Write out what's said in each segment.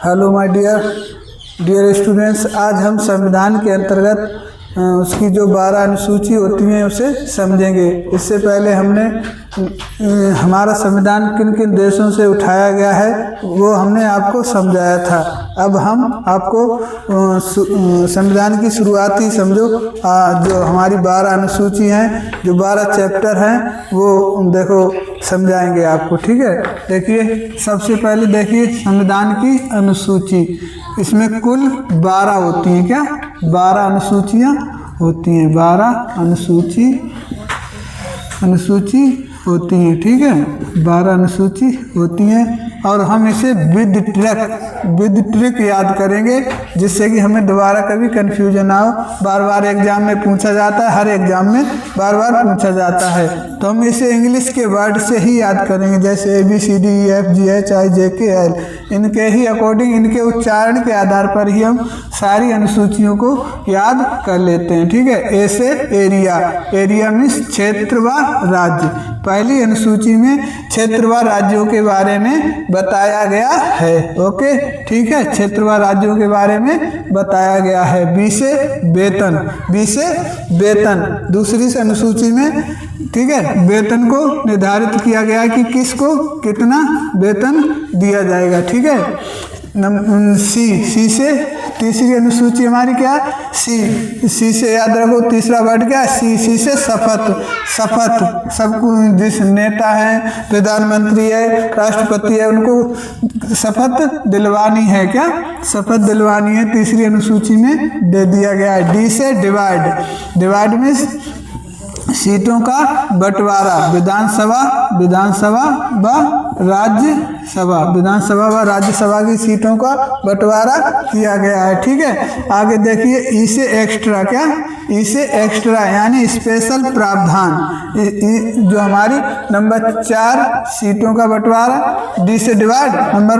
Hello my dear students, आज हम संविधान के अंतर्गत उसकी जो 12 अनुसूची होती हैं उसे समझेंगे। इससे पहले हमने हमारा संविधान किन किन देशों से उठाया गया है वो हमने आपको समझाया था। अब हम आपको संविधान की शुरुआती समझो जो हमारी 12 अनुसूची हैं, जो 12 चैप्टर हैं वो देखो समझाएंगे आपको। ठीक है, देखिए सबसे पहले देखिए संविधान की अनुसूची। इसमें कुल 12 होती हैं। क्या 12 अनुसूचियाँ होती हैं? 12 अनुसूची होती हैं। ठीक है, 12 अनुसूची होती हैं और हम इसे विद ट्रिक याद करेंगे जिससे कि हमें दोबारा कभी कन्फ्यूजन ना हो। बार बार एग्जाम में पूछा जाता है, हर एग्जाम में बार बार पूछा जाता है, तो हम इसे इंग्लिश के वर्ड से ही याद करेंगे, जैसे ABCDEFGHIJKL। इनके ही अकॉर्डिंग, इनके उच्चारण के आधार पर ही हम सारी अनुसूचियों को याद कर लेते हैं। ठीक है, ए से एरिया मीन्स क्षेत्र व राज्य। पहली अनुसूची में क्षेत्र व राज्यों के बारे में बताया गया है। ओके, ठीक है, क्षेत्र व राज्यों के बारे में बताया गया है। बी से वेतन दूसरी अनुसूची में, ठीक है, वेतन को निर्धारित किया गया है कि किसको कितना वेतन दिया जाएगा। ठीक है, सी से तीसरी अनुसूची हमारी क्या? सी से याद रखो तीसरा वर्ड क्या? सी से शपथ। सबको जिस नेता है, प्रधानमंत्री है, राष्ट्रपति है, उनको शपथ दिलवानी है। क्या शपथ दिलवानी है? तीसरी अनुसूची में दे दिया गया है। डी से डिवाइड में सीटों का बंटवारा। विधानसभा व राज्यसभा की सीटों का बंटवारा किया गया है। ठीक है, आगे देखिए ई से एक्स्ट्रा। क्या ई से एक्स्ट्रा यानी स्पेशल प्रावधान, जो हमारी नंबर 4 सीटों का बंटवारा। डी से डिवाइड। नंबर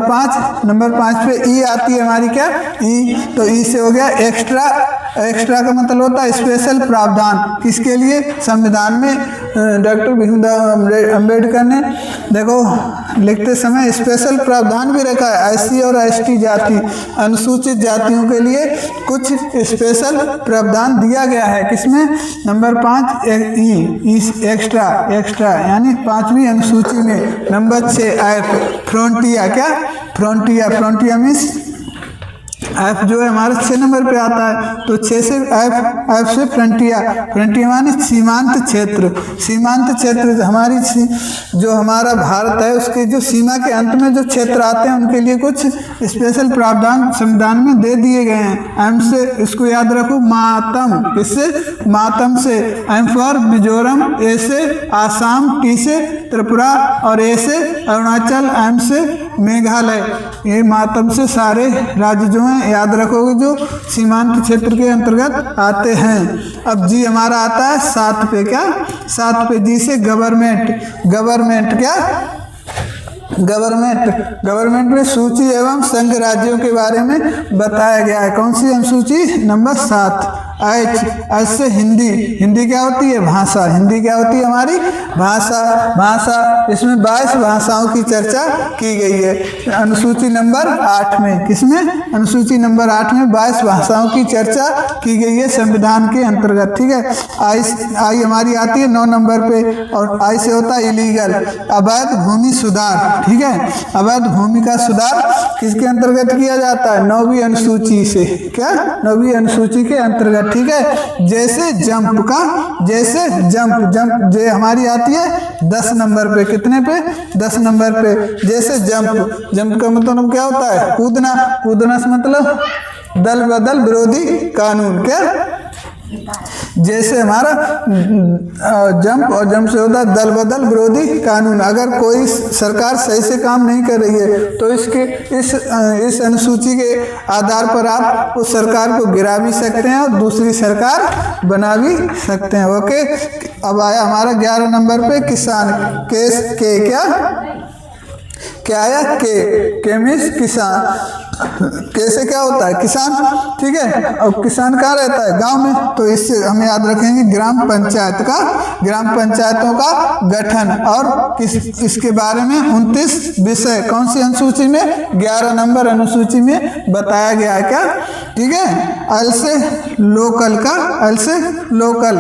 5 पे ई आती है हमारी क्या? ई, तो ई से हो गया एक्स्ट्रा का मतलब होता है स्पेशल प्रावधान। किसके लिए? संविधान में डॉक्टर भीमराव अम्बेडकर ने देखो लिखते समय स्पेशल प्रावधान भी रखा है। SC और ST जाति, अनुसूचित जातियों के लिए कुछ स्पेशल प्रावधान दिया गया है। किसमें? नंबर 5 ई एक्स्ट्रा यानी 5वीं अनुसूची में। नंबर 6 फ्रंटिया। क्या फ्रंटिया मीन्स एफ जो है हमारे 6 नंबर पे आता है, तो 6 से एफ से फ्रंटिया माने सीमांत क्षेत्र हमारी जो हमारा भारत है उसके जो सीमा के अंत में जो क्षेत्र आते हैं उनके लिए कुछ स्पेशल प्रावधान संविधान में दे दिए गए हैं। एम से इसको याद रखो मातम। इससे मातम से एम फॉर मिजोरम, ए से आसाम, टी से त्रिपुरा और ए से अरुणाचल, एम से मेघालय। ये मातम से सारे राज्य जो हैं याद रखोगे जो सीमांत क्षेत्र के अंतर्गत आते हैं। अब जी हमारा आता है 7 पे। क्या 7 पे? जी से गवर्नमेंट। क्या गवर्नमेंट में सूची एवं संघ राज्यों के बारे में बताया गया है। कौन सी अनुसूची? नंबर 7। एच से हिंदी क्या होती है? भाषा। हिंदी क्या होती है हमारी? भाषा। इसमें 22 भाषाओं की चर्चा की गई है अनुसूची नंबर 8 में। किसमें? अनुसूची नंबर 8 में 22 भाषाओं की चर्चा की गई है संविधान के अंतर्गत। ठीक है, आई हमारी आती है 9 नंबर पे और आई से होता है इलीगल, अवैध भूमि सुधार। ठीक है, अवैध भूमि का सुधार किसके अंतर्गत किया जाता है? 9वीं अनुसूची से। क्या 9वीं अनुसूची के अंतर्गत। ठीक है, जैसे जंप जे हमारी आती है 10 नंबर पे। कितने पे? 10 नंबर पे। जैसे जंप का मतलब क्या होता है? कूदना से मतलब दल बदल विरोधी कानून। क्या जैसे हमारा जंप से होता है दल बदल विरोधी कानून। अगर कोई सरकार सही से काम नहीं कर रही है तो इस अनुसूची के आधार पर आप उस सरकार को गिरा भी सकते हैं और दूसरी सरकार बना भी सकते हैं। ओके, अब आया हमारा 11 नंबर पे किसान। क्या आया? के मीन्स किसान। कैसे क्या होता है, किसान, ठीक है। और किसान कहाँ रहता है, गांव में, तो इससे हम याद रखेंगे ग्राम पंचायत का, ग्राम पंचायतों का गठन और इसके बारे में 29 विषय कौन सी अनुसूची में, 11 नंबर अनुसूची में बताया गया है क्या, ठीक है। अल से लोकल का, अल से लोकल,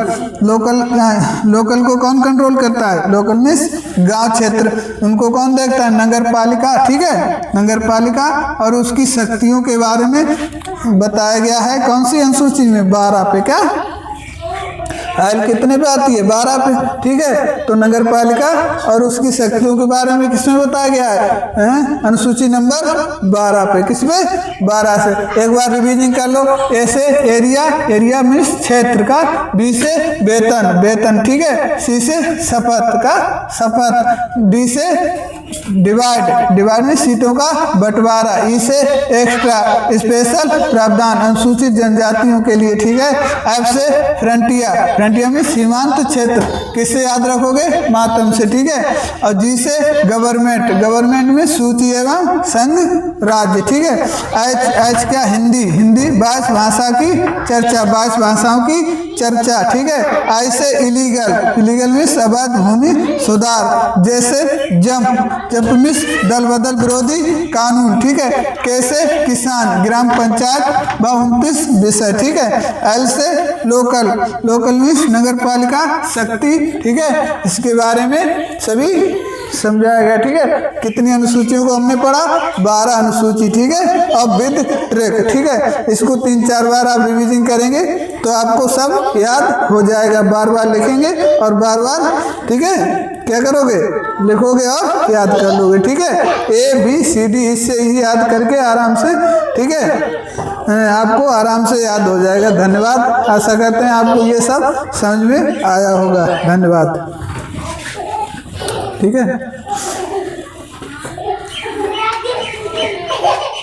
लोकल को कौन कंट्रोल करता है, लोकल मीन्स गांव क्षेत्र, उनको कौन देखता है, नगर पालिका, ठीक है, नगर पालिका। और उसकी शक्तियों के बारे में बताया गया है कौन सी अनुसूची में, 12 पे, क्या आयल कितने पे आती है, 12 पे, ठीक है। तो नगर पालिका और उसकी शक्तियों के बारे में किसमें बताया गया है, अनुसूची नंबर 12 पे, किसमें, 12 से। एक बार रिवीजन कर लो, ए से एरिया, एरिया मीन्स क्षेत्र का, बी से वेतन, वेतन, ठीक है, सी से शपथ का, शपथ, डी से डिवाइड, डिवाइड में सीटों का बंटवारा, ई से एक्स्ट्रा स्पेशल प्रावधान अनुसूचित जनजातियों के लिए, ठीक है। एफ से फ्रंटियर, फ्रंटियर में सीमांत क्षेत्र, किससे याद रखोगे, मातम से, ठीक है। और जी से गवर्नमेंट, गवर्नमेंट में सूची एवं संघ राज्य, ठीक है। एच क्या, हिंदी, हिंदी 22 भाषा की चर्चा, 22 भाषाओं की चर्चा, ठीक है। आई से इलीगल, इलीगल में अवैध भूमि सुधार, जैसे जंप, जंप मिस दल बदल विरोधी कानून, ठीक है। कैसे, किसान, ग्राम पंचायत, 29 विषय, ठीक है। एल से लोकल, लोकल मिस नगर पालिका शक्ति, ठीक है। इसके बारे में सभी समझाया गया, ठीक है। कितनी अनुसूचियों को हमने पढ़ा, 12 अनुसूची, ठीक है, और विद ट्रैक, ठीक है। इसको 3-4 बार आप रिवीजन करेंगे तो आपको सब याद हो जाएगा, बार बार लिखेंगे और बार बार, ठीक है, क्या करोगे, लिखोगे और याद कर लोगे, ठीक है। ABCD इससे ही याद करके आराम से, ठीक है, आपको आराम से याद हो जाएगा। धन्यवाद, आशा करते हैं आपको ये सब समझ में आया होगा, धन्यवाद, ठीक है।